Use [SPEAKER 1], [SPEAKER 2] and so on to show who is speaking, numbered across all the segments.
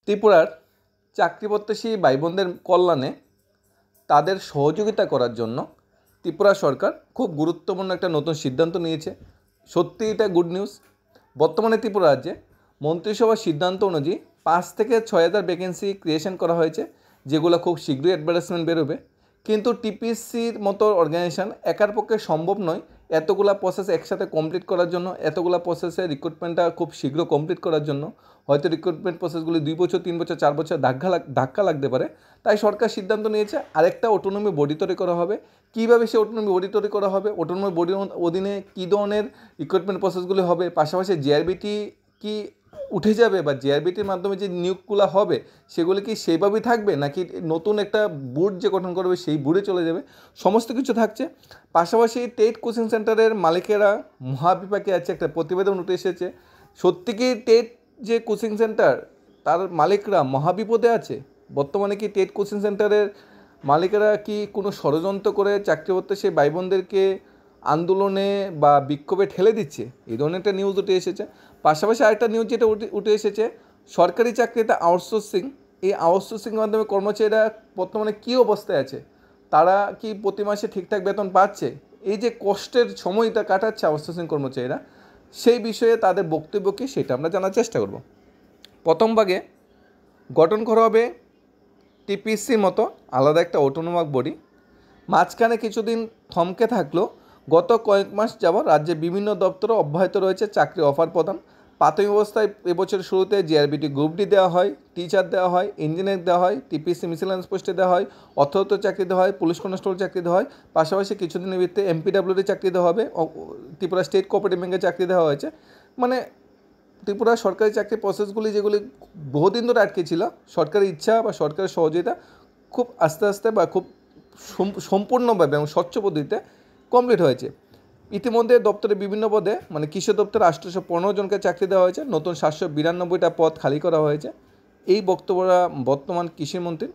[SPEAKER 1] ত্রিপুরার চাকরি প্রত্যাশী ভাই বোনদের কল্যাণে তাদের সহযোগিতা করার জন্য ত্রিপুরা সরকার খুব গুরুত্বপূর্ণ একটা নতুন সিদ্ধান্ত নিয়েছে। সত্যি এটা গুড নিউজ। বর্তমানে ত্রিপুরা রাজ্যে মন্ত্রিসভার সিদ্ধান্ত অনুযায়ী 5,000-6,000 ভ্যাকেন্সি ক্রিয়েশন করা হয়েছে, যেগুলো খুব শীঘ্রই অ্যাডভার্টাইজমেন্ট বেরোবে। কিন্তু টিপিসির মতো অর্গানাইজেশন একার পক্ষে সম্ভব নয় এতগুলা প্রসেস একসাথে কমপ্লিট করার জন্য, এতগুলা প্রসেসে রিক্রুটমেন্টটা খুব শীঘ্র কমপ্লিট করার জন্য। হয়তো রিক্রুটমেন্ট প্রসেসগুলি 2 বছর 3 বছর 4 বছর ধাক্কা লাগতে পারে। তাই সরকার সিদ্ধান্ত নিয়েছে আরেকটা অটোনমি বডি তৈরি করা হবে। কীভাবে সে অটোনমি বডি তৈরি করা হবে, অটোনমি বডির অধীনে কী ধরনের রিক্রুটমেন্ট প্রসেসগুলি হবে, পাশাপাশি জিআরবিটি কি উঠে যাবে বা জিআরবিটির মাধ্যমে যে নিয়োগগুলো হবে সেগুলি কি সেইভাবেই থাকবে, নাকি নতুন একটা বোর্ড যে গঠন করবে সেই বোর্ডে চলে যাবে, সমস্ত কিছু থাকছে। পাশাপাশি টেট কোচিং সেন্টারের মালিকেরা মহাবিপাকে আছে, একটা প্রতিবেদন উঠে এসেছে। সত্যি কি টেট যে কোচিং সেন্টার তার মালিকরা মহাবিপদে আছে? বর্তমানে কি টেট কোচিং সেন্টারের মালিকেরা কি কোনো ষড়যন্ত্র করে চাকরি করতে সেই ভাই বোনদেরকে আন্দোলনে বা বিক্ষোভে ঠেলে দিচ্ছে? এই ধরনের একটা নিউজ উঠে এসেছে। পাশাপাশি আরেকটা নিউজ যেটা উঠে এসেছে, সরকারি চাকরিতে আউটসোর্সিং, এই আউটসোর্সিংয়ের মাধ্যমে কর্মচারীরা বর্তমানে কী অবস্থায় আছে, তারা কি প্রতি মাসে ঠিকঠাক বেতন পাচ্ছে, এই যে কষ্টের সময়টা কাটাচ্ছে আউটসোর্সিং কর্মচারীরা, সেই বিষয়ে তাদের বক্তব্য কী সেটা আমরা জানার চেষ্টা করব। প্রথম ভাগে গঠন করা হবে টিপিসির মতো আলাদা একটা অটোনোমাস বডি। মাঝখানে কিছুদিন থমকে থাকলেও গত কয়েক মাস যাবৎ রাজ্যে বিভিন্ন দপ্তরে অব্যাহত রয়েছে চাকরি অফার প্রদান। প্রাথমিক অবস্থায় এবছরের শুরুতে জিআরবিটি গ্রুপ ডি দেওয়া হয়, টিচার দেওয়া হয়, ইঞ্জিনিয়ার দেওয়া হয়, টিপিসি মিসেলেনিয়াস পোস্টে দেওয়া হয়, অর্থদপ্তর চাকরি দেওয়া হয়, পুলিশ কনস্টেবল চাকরি দেওয়া হয়। পাশাপাশি কিছুদিনের ভিত্তিতে এমপিডাব্লিউডি চাকরি দেওয়া হবে, ত্রিপুরা স্টেট কোঅপারেটিভ ব্যাংকে চাকরি দেওয়া হয়েছে। মানে ত্রিপুরা সরকারি চাকরি প্রসেসগুলি যেগুলি বহুদিন ধরে আটকে ছিল, সরকারের ইচ্ছা বা সরকারের সহযোগিতা খুব আস্তে আস্তে বা খুব সম্পূর্ণভাবে এবং স্বচ্ছ পদ্ধতিতে কমপ্লিট হয়েছে। ইতিমধ্যে দপ্তরে বিভিন্ন পদে মানে কৃষি দপ্তরে 815 জনকে চাকরি দেওয়া হয়েছে, নতুন 792টা পদ খালি করা হয়েছে। এই বক্তব্যটা বর্তমান কৃষিমন্ত্রী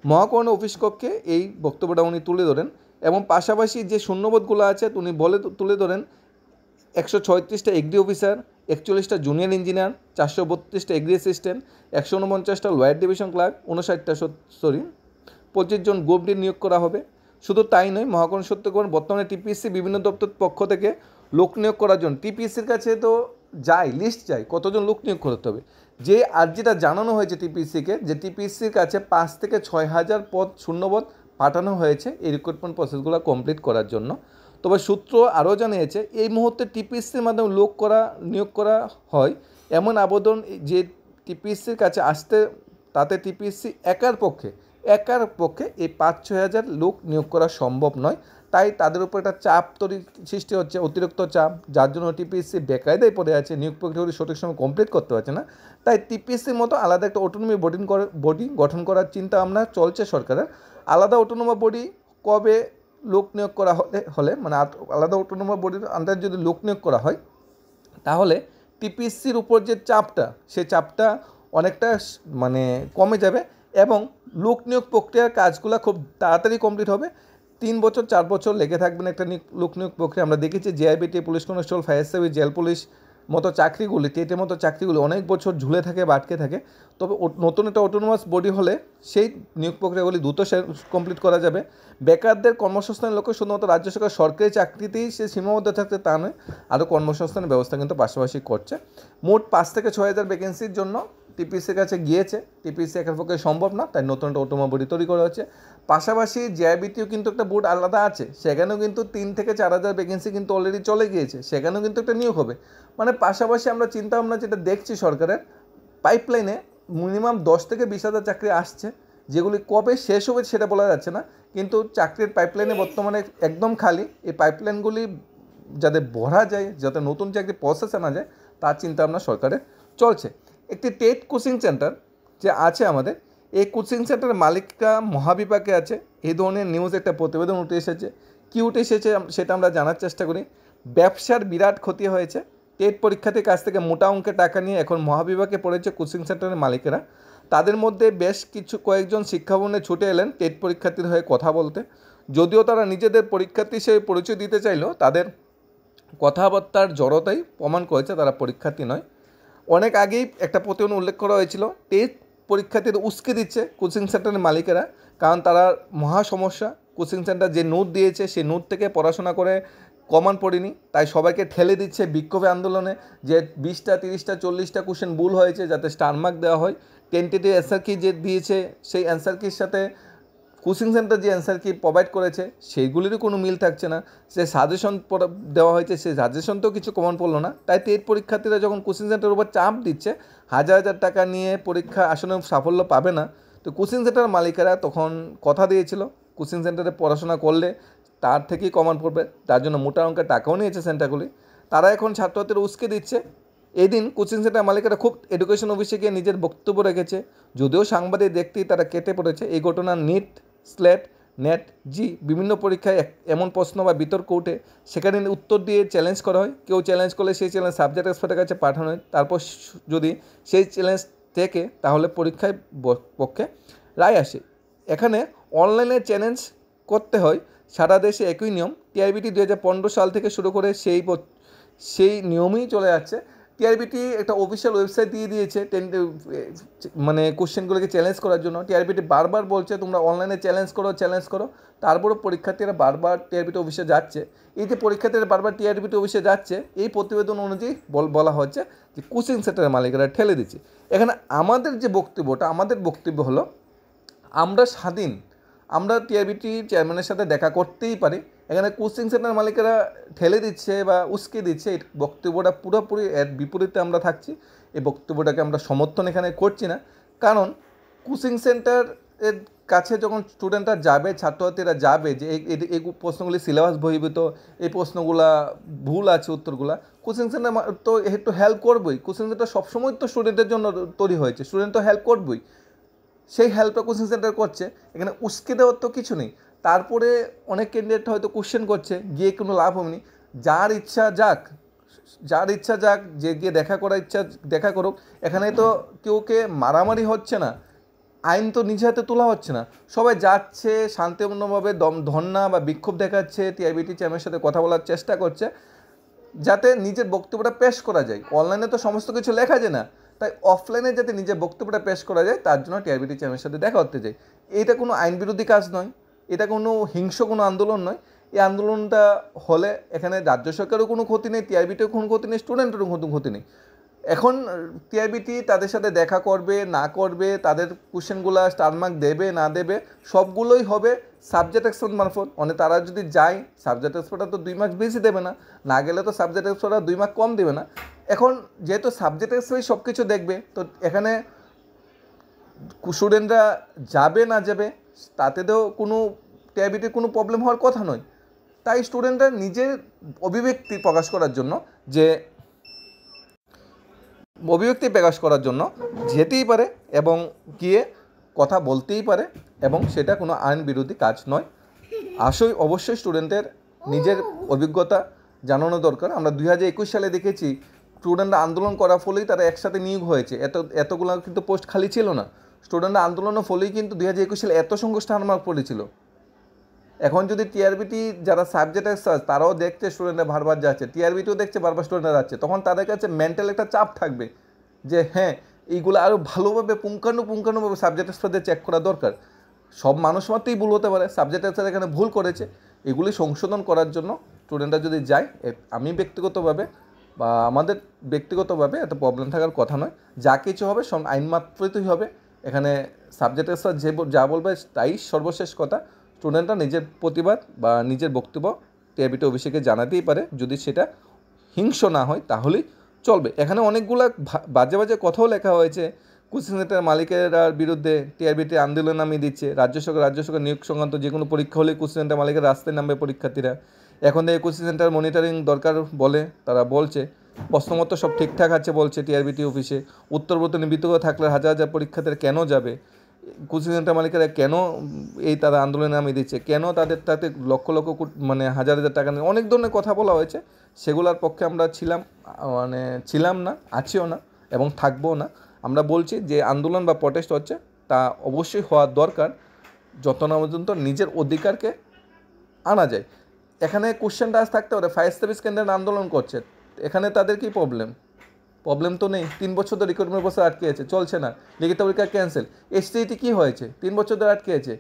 [SPEAKER 1] মহাকরণ অফিস কক্ষে এই বক্তব্যটা উনি তুলে ধরেন, এবং পাশাপাশি যে শূন্যপদগুলো আছে উনি তুলে ধরেন 136টা এগ্রি অফিসার, 41টা জুনিয়র ইঞ্জিনিয়ার, 432টা এগ্রি অ্যাসিস্ট্যান্ট, 149টা লয়ার ডিভিশন ক্লার্ক, 25 জন গ্রুপ ডি নিয়োগ করা হবে। শুধু তাই নয়, মহাকরণ সত্যকরণ বর্তমানে টিপিএসসি বিভিন্ন দপ্তর পক্ষ থেকে লোক নিয়োগ করার জন্য টিপিএসসির কাছে তো লিস্ট যায় কতজন লোক নিয়োগ করতে হবে। যে আর্জিটা জানানো হয়েছে টিপিএসসিকে, যে টিপিএসসির কাছে 5 থেকে 6 হাজার পদ শূন্যপদ পাঠানো হয়েছে এই রিক্রুটমেন্ট প্রসেসগুলো কমপ্লিট করার জন্য। তবে সূত্র আরও জানিয়েছে এই মুহূর্তে টিপিএসসির মাধ্যমে নিয়োগ করা হয় এমন আবেদন যে টিপিএসসির কাছে আসতে, তাতে টিপিএসসি একার পক্ষে এই 5-6 হাজার লোক নিয়োগ করা সম্ভব নয়। তাই তাদের উপর একটা চাপ সৃষ্টি হচ্ছে, অতিরিক্ত চাপ, যার জন্য টিপিএসসি বেকায়দায় পড়ে আছে, নিয়োগ প্রক্রিয়াগুলি সঠিক সময় কমপ্লিট করতে পারছে না। তাই টিপিএসসির মতো আলাদা একটা অটোনমি বডি গঠন করার চিন্তা ভাবনা চলছে সরকারের। আলাদা অটোনমি বডি কবে লোক নিয়োগ করা হলে মানে আলাদা অটোনমি বডির আন্ডারে যদি লোক নিয়োগ করা হয়, তাহলে টিপিএসসির উপর যে চাপটা, সে চাপটা অনেকটা মানে কমে যাবে এবং লোক নিয়োগ প্রক্রিয়ার কাজগুলো খুব তাড়াতাড়ি কমপ্লিট হবে। 3 বছর 4 বছর লেগে থাকবে না একটা লোক নিয়োগ প্রক্রিয়া। আমরা দেখেছি GRBT, police constable, fire service, jail police মতো চাকরিগুলি, টেটের মতো চাকরিগুলি অনেক বছর ঝুলে থাকে বা আটকে থাকে। তবে নতুন একটা অটোনোমাস বডি হলে সেই নিয়োগ প্রক্রিয়াগুলি দ্রুত কমপ্লিট করা যাবে। বেকারদের কর্মসংস্থানের লক্ষ্যে শুধুমাত্র রাজ্য সরকার সরকারি চাকরিতেই সে সীমাবদ্ধ থাকতে তা নয়, আরও কর্মসংস্থানের ব্যবস্থা কিন্তু পাশাপাশি করছে। মোট 5 থেকে 6 হাজার ভ্যাকেন্সির জন্য টিপিসির কাছে গিয়েছে। টিপিসি একার পক্ষে সম্ভব না, তাই নতুন একটা অটোনোমাস বডি তৈরি করা হচ্ছে। পাশাপাশি জিআরবিটিও কিন্তু একটা বোর্ড আলাদা আছে, সেখানেও কিন্তু 3 থেকে 4 হাজার ভ্যাকেন্সি কিন্তু অলরেডি চলে গিয়েছে, সেখানেও কিন্তু একটা নিয়োগ হবে। মানে পাশাপাশি আমরা চিন্তা ভাবনা যেটা দেখছি সরকারের পাইপলাইনে মিনিমাম 10 থেকে 20 হাজার চাকরি আসছে, যেগুলি কবে শেষ হবে সেটা বলা যাচ্ছে না, কিন্তু চাকরির পাইপলাইনে বর্তমানে একদম খালি। এই পাইপলাইনগুলি যাতে ভরা যায়, যাতে নতুন চাকরি প্রসেস আনা যায়, তার চিন্তা ভাবনা সরকারের চলছে। একটি টেট কোচিং সেন্টার যে আছে আমাদের, এই কোচিং সেন্টারের মালিকরা মহাবিপাকে আছে, এই ধরনের নিউজ একটা প্রতিবেদন উঠে এসেছে। কী উঠে এসেছে সেটা আমরা জানার চেষ্টা করি। ব্যবসার বিরাট ক্ষতি হয়েছে। টেট পরীক্ষার্থীর কাছ থেকে মোটা অঙ্কের টাকা নিয়ে এখন মহাবিভাগে পড়েছে কোচিং সেন্টারের মালিকেরা। তাদের মধ্যে বেশ কয়েকজন শিক্ষাভবনে ছুটে এলেন টেট পরীক্ষার্থীর হয়ে কথা বলতে। যদিও তারা নিজেদের পরীক্ষার্থী হিসেবে পরিচয় দিতে চাইলেও তাদের কথাবার্তার জড়তাই প্রমাণ করেছে তারা পরীক্ষার্থী নয়। অনেক আগেই একটা প্রতিবেদন উল্লেখ করা হয়েছিল, টেট পরীক্ষার্থীদের উস্কে দিচ্ছে কোচিং সেন্টারের মালিকেরা, কারণ তারা মহা সমস্যা। কোচিং সেন্টার যে নোট দিয়েছে সেই নোট থেকে পড়াশোনা করে কমান পড়েনি, তাই সবাইকে ঠেলে দিচ্ছে বিক্ষোভে আন্দোলনে, যে 20টা 30টা 40টা কোশ্চেন ভুল হয়েছে যাতে স্টার মার্ক দেওয়া হয়। টেন্টেটিভ অ্যান্সার কি যে দিয়েছে সেই অ্যান্সার কির সাথে কোচিং সেন্টার যে অ্যান্সার কি প্রোভাইড করেছে সেইগুলিরও কোনো মিল থাকছে না। যে সাজেশন দেওয়া হয়েছে সেই সাজেশনতেও কিছু কমন পড়লো না। তাই টেট পরীক্ষার্থীরা যখন কোচিং সেন্টারের উপর চাপ দিচ্ছে, হাজার হাজার টাকা নিয়ে পরীক্ষা আসলে সাফল্য পাবে না, তো কোচিং সেন্টার মালিকেরা তখন কথা দিয়েছিল কোচিং সেন্টারে পড়াশোনা করলে তার থেকেই কমন পড়বে, তার জন্য মোটা অঙ্কের টাকাও নিয়েছে সেন্টারগুলি। তারা এখন ছাত্রছাত্রীরা উস্কে দিচ্ছে। এদিন কোচিং সেন্টার মালিকেরা খুব এডুকেশন অফিসে গিয়ে নিজের বক্তব্য রেখেছে, যদিও সাংবাদিক দেখতেই তারা কেটে পড়েছে। এই ঘটনা নিট, স্লেট, নেট, জি বিভিন্ন পরীক্ষায় এমন প্রশ্ন বা বিতর্ক উঠে, সেখানে উত্তর দিয়ে চ্যালেঞ্জ করা হয়। কেউ চ্যালেঞ্জ করলে সেই চ্যালেঞ্জ সাবজেক্ট এক্সপার্টের কাছে পাঠানো হয়, তারপর যদি সেই চ্যালেঞ্জ থেকে তাহলে পরীক্ষায় পক্ষে রায় আসে। এখানে অনলাইনে চ্যালেঞ্জ করতে হয়, সারা দেশে একই নিয়ম। টিআরবিটি 2015 সাল থেকে শুরু করে সেই নিয়মেই চলে যাচ্ছে। টিআরবিটি একটা অফিসিয়াল ওয়েবসাইট দিয়ে দিয়েছে মানে কোশ্চেনগুলোকে চ্যালেঞ্জ করার জন্য। টিআরবিটি বারবার বলছে তোমরা অনলাইনে চ্যালেঞ্জ করো, তারপরও পরীক্ষার্থীরা বারবার টিআরবিটি অফিসে যাচ্ছে। এই যে পরীক্ষার্থীরা বারবার টিআরবিটি অফিসে যাচ্ছে, এই প্রতিবেদন অনুযায়ী বলা হচ্ছে যে কোচিং সেন্টারের মালিকেরা ঠেলে দিচ্ছে। এখানে আমাদের যে বক্তব্যটা, আমাদের বক্তব্য হলো আমরা স্বাধীন, আমরা টিআরবিটি চেয়ারম্যানের সাথে দেখা করতেই পারি। এখানে কোচিং সেন্টার মালিকেরা ঠেলে দিচ্ছে বা উস্কে দিচ্ছে, এই বক্তব্যটা পুরোপুরি এর বিপরীতে আমরা থাকছি। এই বক্তব্যটাকে আমরা সমর্থন এখানে করছি না, কারণ কোচিং সেন্টারের কাছে যখন স্টুডেন্টরা যাবে, ছাত্রছাত্রীরা যাবে যে এই প্রশ্নগুলি সিলেবাস বহির্ভূত, এই প্রশ্নগুলা ভুল আছে উত্তরগুলা, কোচিং সেন্টার তো একটু হেল্প করবই। কোচিং সেন্টার সবসময় তো স্টুডেন্টের জন্য তৈরি হয়েছে, স্টুডেন্ট তো হেল্প করবই, সেই হেল্পটা কোচিং সেন্টার করছে। এখানে উস্কে দেওয়ার তো কিছু নেই। তারপরে অনেক ক্যান্ডিডেট হয়তো কোশ্চেন করছে, গিয়ে কোনো লাভ হয়নি। যার ইচ্ছা যাক, যে গিয়ে দেখা করুক। এখানে তো কেউকে মারামারি হচ্ছে না, আইন তো নিজে হাতে তোলা হচ্ছে না, সবাই যাচ্ছে শান্তিপূর্ণভাবে ধর্ণা বা বিক্ষোভ দেখাচ্ছে, টিআরবিটি চেয়ারম্যানের সাথে কথা বলার চেষ্টা করছে যাতে নিজের বক্তব্যটা পেশ করা যায়। অনলাইনে তো সমস্ত কিছু লেখা যায় না, তাই অফলাইনে যাতে নিজের বক্তব্যটা পেশ করা যায় তার জন্য টিআরবিটি চেয়ারম্যানের সাথে দেখা করতে যায়। এটা কোনো আইন বিরোধী কাজ নয়, এটা কোনো হিংস্র কোনো আন্দোলন নয়। এই আন্দোলনটা হলে এখানে রাজ্য সরকারেরও কোনো ক্ষতি নেই, টিআরবিটিরও কোনো ক্ষতি নেই, স্টুডেন্টেরও কোনো ক্ষতি নেই। এখন টিআরবিটি তাদের সাথে দেখা করবে না করবে, তাদের কোশ্চেনগুলো স্টার মার্ক দেবে না দেবে, সবগুলোই হবে সাবজেক্ট এক্সপার্ট মারফত। মানে তারা যদি যায়, সাবজেক্ট এক্সপার্টরা তো 2 মার্ক বেশি দেবে না, না গেলে তো সাবজেক্ট এক্সপার্টরা 2 মার্ক কম দেবে না। এখন যেহেতু সাবজেক্ট এক্সপার্ট সব কিছু দেখবে, তো এখানে স্টুডেন্টরা যাবে না যাবে তাতে তো কোনো টিআরবিটির কোনো প্রবলেম হওয়ার কথা নয়। তাই স্টুডেন্টরা নিজের অভিব্যক্তি প্রকাশ করার জন্য যেতেই পারে এবং গিয়ে কথা বলতেই পারে, এবং সেটা কোনো আইন বিরোধী কাজ নয়। অবশ্যই স্টুডেন্টের নিজের অভিজ্ঞতা জানানো দরকার। আমরা 2021 সালে দেখেছি স্টুডেন্টরা আন্দোলন করার ফলেই তারা একসাথে নিয়োগ হয়েছে, এতগুলো কিন্তু পোস্ট খালি ছিল না। স্টুডেন্টরা আন্দোলনের ফলেই কিন্তু 2021 সালে এত সংখ্যক স্টার মার্ক পড়েছিল। এখন যদি টিআরবিটি যারা সাবজেক্ট এক্সপার্ট তারাও দেখছে স্টুডেন্টরা বারবার যাচ্ছে, টিআরবিটিও দেখছে বারবার স্টুডেন্টরা যাচ্ছে, তখন তাদের কাছে মেন্টাল একটা চাপ থাকবে যে হ্যাঁ এইগুলো আরও ভালোভাবে পুঙ্খানুপুঙ্খানুভাবে সাবজেক্ট এক্সপার্টদের চেক করা দরকার। সব মানুষ মাত্রই ভুল হতে পারে, সাবজেক্ট এক্সপার্ট এখানে ভুল করেছে, এগুলি সংশোধন করার জন্য স্টুডেন্টরা যদি যায়, আমি ব্যক্তিগতভাবে বা আমাদের ব্যক্তিগতভাবে এত প্রবলেম থাকার কথা নয়। যা কিছু হবে আইন মাত্রই হবে। এখানে সাবজেক্ট এক্সপার্ট যা বলবে তাই সর্বশেষ কথা। স্টুডেন্টরা নিজের প্রতিবাদ বা নিজের বক্তব্য টিআরবিটি অফিসে জানাতেই পারে, যদি সেটা হিংস্র না হয় তাহলেই চলবে। এখানে অনেকগুলো বাজে কথাও লেখা হয়েছে। কোচিং সেন্টার মালিকেরা বিরুদ্ধে টিআরবিটি আন্দোলন নামিয়ে দিচ্ছে। রাজ্য সরকার নিয়োগ সংক্রান্ত যে কোনো পরীক্ষা হলে কোচিং সেন্টার মালিকের রাস্তায় নামবে পরীক্ষার্থীরা। এখন থেকে কোচিং সেন্টার মনিটরিং দরকার বলে তারা বলছে। প্রশ্নমতো সব ঠিকঠাক আছে বলছে টিআরবিটি অফিসে। উত্তরপত্র বিতর্ক থাকলে হাজার হাজার পরীক্ষার্থীরা কেন যাবে? কোচিং সেন্টার মালিকেরা কেন তারা আন্দোলনে নামিয়ে দিচ্ছে? কেন তাতে লক্ষ মানে হাজার হাজার টাকা নিয়ে অনেক ধরনের কথা বলা হয়েছে। সেগুলোর পক্ষে আমরা ছিলাম না, আছিও না এবং থাকবো না। আমরা বলছি যে আন্দোলন বা প্রটেস্ট হচ্ছে তা অবশ্যই হওয়ার দরকার, যত না পর্যন্ত নিজের অধিকারকে আনা যায়। এখানে কোশ্চেনটা আজ থাকতে পারে ফায়ার সার্ভিস ক্যান্ডিডেট আন্দোলন করছে, এখানে তাদের কি প্রবলেম? প্রবলেম তো নেই। 3 বছর ধরে রিক্রুটমেন্ট প্রসেস আটকে আছে, চলছে না, লিখিত পরীক্ষা ক্যান্সেল। এসটিইটি কী হয়েছে? 3 বছর ধরে আটকে আছে।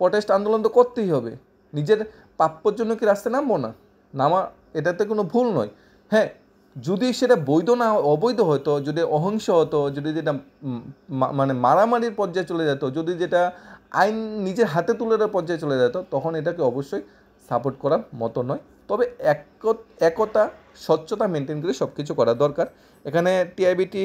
[SPEAKER 1] প্রটেস্ট আন্দোলন তো করতেই হবে, নিজের প্রাপ্যর জন্য কি রাস্তায় নামবো না? নামা এটাতে কোনো ভুল নয়। হ্যাঁ, যদি সেটা বৈধ না অবৈধ হতো, যদি অহিংস হতো, যদি যেটা মানে মারামারির পর্যায়ে চলে যেত, যদি যেটা আইন নিজের হাতে তুলে দেওয়ার পর্যায়ে চলে যেত, তখন এটাকে অবশ্যই সাপোর্ট করার মতো নয়। তবে একতা স্বচ্ছতা মেনটেন করে সব কিছু করা দরকার। এখানে টিআইবিটি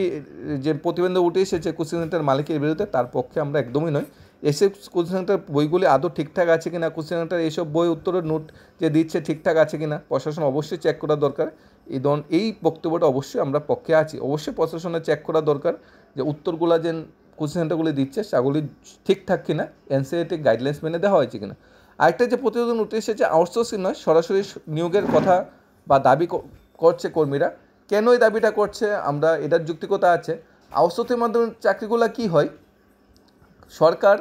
[SPEAKER 1] যে প্রতিবেদন উঠে এসেছে কোচিং সেন্টার মালিকের বিরুদ্ধে, তার পক্ষে আমরা একদমই নয়। এসে কোচিং সেন্টার বইগুলি আদৌ ঠিকঠাক আছে কিনা, কোচিং সেন্টার এইসব বই উত্তরের নোট যে দিচ্ছে ঠিকঠাক আছে কিনা, প্রশাসন অবশ্যই চেক করা দরকার। এই বক্তব্যটা অবশ্যই আমরা পক্ষে আছি। অবশ্যই প্রশাসনের চেক করা দরকার যে উত্তরগুলা যে কোচিং সেন্টারগুলি দিচ্ছে সেগুলি ঠিকঠাক কিনা, এনসিইআরটি গাইডলাইন্স মেনে দেওয়া হয়েছে কিনা। আরেকটা যে প্রতিবেদন উঠে এসেছে আউটসোর্সিং নয়, সরাসরি নিয়োগের কথা বা দাবি করছে কর্মীরা। কেন এই দাবিটা করছে, আমরা এটার যুক্তিকতা আছে। আউটসোর্সিংয়ের মাধ্যমে চাকরিগুলো কী হয়, সরকার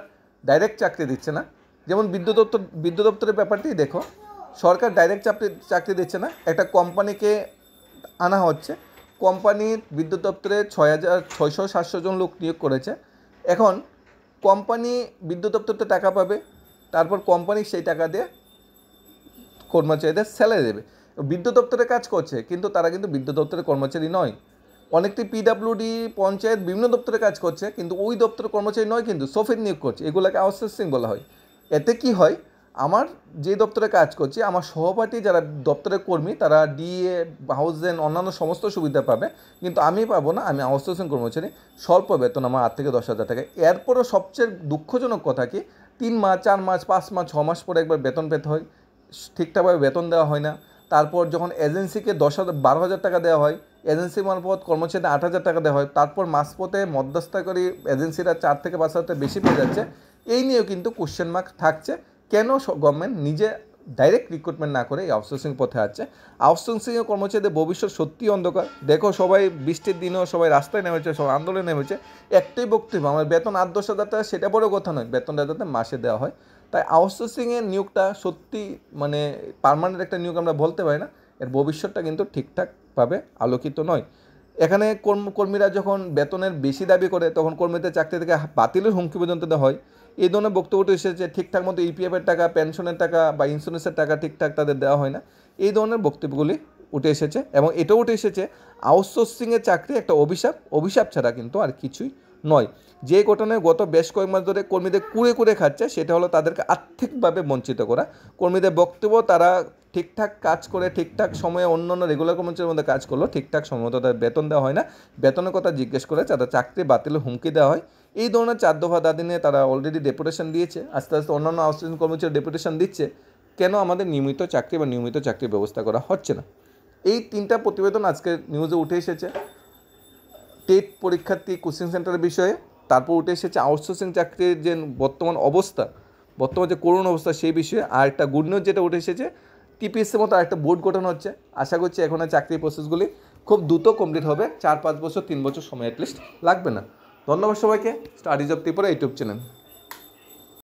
[SPEAKER 1] ডাইরেক্ট চাকরি দিচ্ছে না। যেমন বিদ্যুৎ দপ্তরের ব্যাপারটাই দেখো, সরকার ডাইরেক্ট চাকরি দিচ্ছে না, একটা কোম্পানিকে আনা হচ্ছে। কোম্পানির বিদ্যুৎ দপ্তরে 6,700 জন লোক নিয়োগ করেছে। এখন কোম্পানি বিদ্যুৎ দপ্তরতে টাকা পাবে, তারপর কোম্পানি সেই টাকা দিয়ে কর্মচারীদের স্যালারি দেবে। বিদ্যুৎ দপ্তরে কাজ করছে, কিন্তু তারা কিন্তু বিদ্যুৎ দপ্তরের কর্মচারী নয়। অনেকটি পিডাব্লিউডি পঞ্চায়েত বিভিন্ন দপ্তরে কাজ করছে, কিন্তু ওই দপ্তরের কর্মচারী নয়, কিন্তু সোফের নিয়োগ করছে। এগুলোকে আউটসোর্সিং বলা হয়। এতে কি হয়, আমার যে দপ্তরে কাজ করছি, আমার সহপাঠী যারা দপ্তরের কর্মী, তারা ডিএ, হাউজেন, অন্যান্য সমস্ত সুবিধা পাবে, কিন্তু আমি পাবো না। আমি আউটসোর্সিং কর্মচারী, স্বল্প বেতন আমার 8 থেকে 10,000 টাকা। এরপরও সবচেয়ে দুঃখজনক কথা কি, 3 মাস, 4 মাস, 5 মাস, 6 মাস পরে একবার বেতন পেতে হয়, ঠিকঠাকভাবে বেতন দেওয়া হয় না। তারপর যখন এজেন্সিকে 12,000 টাকা দেওয়া হয়, এজেন্সি মারফত কর্মচারীদের 8,000 টাকা দেওয়া হয়, তারপর মাঝপথে মধ্যস্থতাকারী এজেন্সিরা 4 থেকে 5,000 টাকা বেশি পেয়ে যাচ্ছে। এই নিয়েও কিন্তু কোশ্চেন মার্ক থাকছে, কেন গভর্নমেন্ট নিজে ডাইরেক্ট রিক্রুটমেন্ট না করে এই আউটসোর্সিং পথে আছে। আউটসোর্সিংয়ে কর্মচারীদের ভবিষ্যৎ সত্যি অন্ধকার। দেখো, সবাই বৃষ্টির দিনেও সবাই রাস্তায় নেমেছে, সবাই আন্দোলনে নেমেছে। একটাই বক্তব্য, আমার বেতন 8-10,000 টাকা, সেটা বড় কথা নয়, বেতনটা যাতে মাসে দেওয়া হয়। তাই আউটসোর্সিংয়ের নিয়োগটা সত্যি মানে পার্মানেন্ট একটা নিয়োগ আমরা বলতে পারি না। এর ভবিষ্যৎটা কিন্তু ঠিকঠাকভাবে আলোকিত নয়। এখানে কর্মীরা যখন বেতনের বেশি দাবি করে, তখন কর্মীদের চাকরি থেকে বাতিলের হুমকি পর্যন্ত দেওয়া হয়। এই ধরনের বক্তব্যটা এসেছে। ঠিকঠাক মতো ইপিএফের টাকা, পেনশনের টাকা বা ইন্স্যুরেন্সের টাকা ঠিকঠাক তাদের দেওয়া হয় না। এই ধরনের বক্তব্যগুলি উঠে এসেছে। এবং এটাও উঠে এসেছে, আউটসোর্সিংয়ের চাকরি একটা অভিশাপ ছাড়া কিন্তু আর কিছুই নয়। যে ঘটনায় গত বেশ কয়েক মাস ধরে কর্মীদের কুড়ে খাচ্ছে, সেটা হলো তাদেরকে আর্থিকভাবে বঞ্চিত করা। কর্মীদের বক্তব্য, তারা ঠিকঠাক কাজ করে ঠিকঠাক সময়ে অন্যান্য রেগুলার কর্মচারীর মধ্যে কাজ করলো, ঠিকঠাক সময় মতো তাদের বেতন দেওয়া হয় না। বেতনের কথা জিজ্ঞেস করে তাদের চাকরি বাতিলের হুমকি দেওয়া হয়। এই ধরনের 4 দফা দাবি নিয়ে তারা অলরেডি ডেপুটেশন দিয়েছে, আস্তে আস্তে অন্যান্য আউটসোর্সিং কর্মচারী ডেপুটেশন দিচ্ছে। কেন আমাদের নিয়মিত চাকরির ব্যবস্থা করা হচ্ছে না? এই 3টা প্রতিবেদন আজকে নিউজে উঠে এসেছে। টেট পরীক্ষার্থী কোচিং সেন্টারের বিষয়ে, তারপর উঠে এসেছে আউটসোর্সিং চাকরির যে বর্তমান যে করুণ অবস্থা সেই বিষয়ে। আর একটা গুড নিউজ যেটা উঠে এসেছে, টিপিএসসির মতো আরেকটা বোর্ড গঠন হচ্ছে। আশা করছি এখন চাকরির প্রসেসগুলি খুব দ্রুত কমপ্লিট হবে, 4-5 বছর 3 বছর সময় অ্যাটলিস্ট লাগবে না। ধন্যবাদ সবাইকে। Studies of Tripura YouTube channel.